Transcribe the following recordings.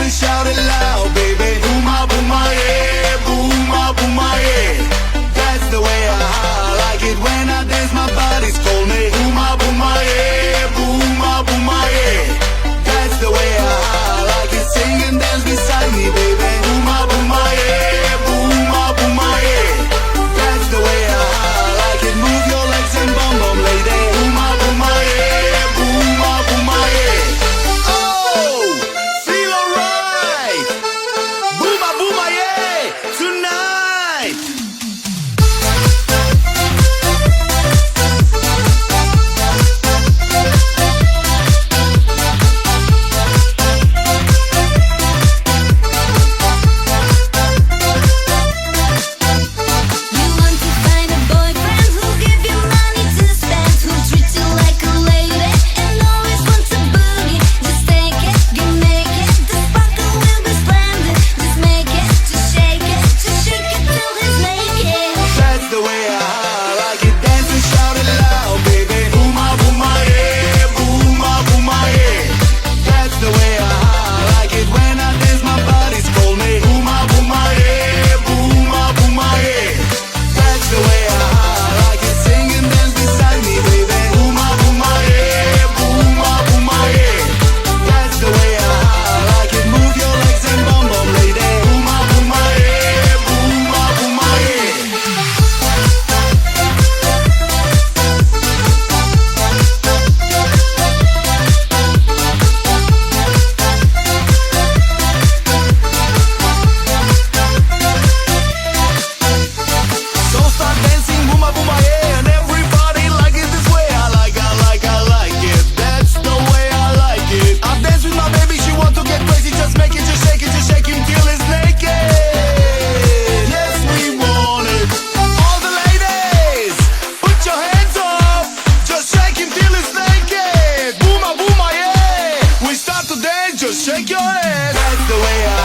and shout it loud, baby. Booma yeah, booma yeah. That's the way I like it when I dance. My body's call me booma yeah, booma yeah. That's the way I like it. Sing and dance beside me, baby. Booma yeah, booma yeah. That's the way I like it. Move your legs and bum bum, lady. Booma yeah, booma yeah. Oh, feel alright. Booma yeah, tonight. You want to find a boyfriend who'll give you money to spend, who'll treat you like a lady and always wants a boogie. Just take it, get naked, the sparkle will be splendid. Just make it, just shake it till he's naked. That's the way I like it. Dance and shout it loud, baby. Booma yeah, booma yeah. That's the way I like it when I dance. My body's call me booma yeah, booma yeah. That's the way I like it. Sing and dance beside me, baby. Booma yeah, booma yeah. That's the way I like it. Move your legs and bum bum, lady. Booma yeah, booma yeah. So start dancing, booma yeah, and everybody like it this way. I like it. That's the way I like it. I dance with my baby, she want to get crazy. Just make it, just shake him till he's naked. Yes, we want it. All the ladies, put your hands up. Just shake him till he's naked. Booma yeah. We start to dance, just shake your ass. That's the way I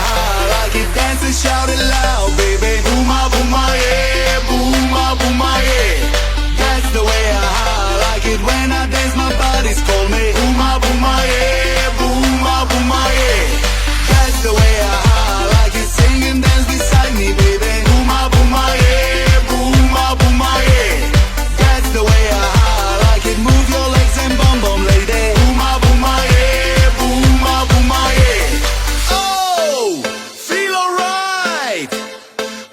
like it. Dance and shout it loud, baby. Booma yeah, booma yeah. That's the way I like it when I dance. My body's call me booma yeah, booma yeah. That's the way I like it. Sing and dance beside me, baby. Booma yeah, booma yeah. That's the way I like it. Move your legs and bum bum, lady. Booma yeah, booma yeah. Oh, feel alright.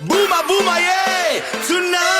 Booma yeah, tonight.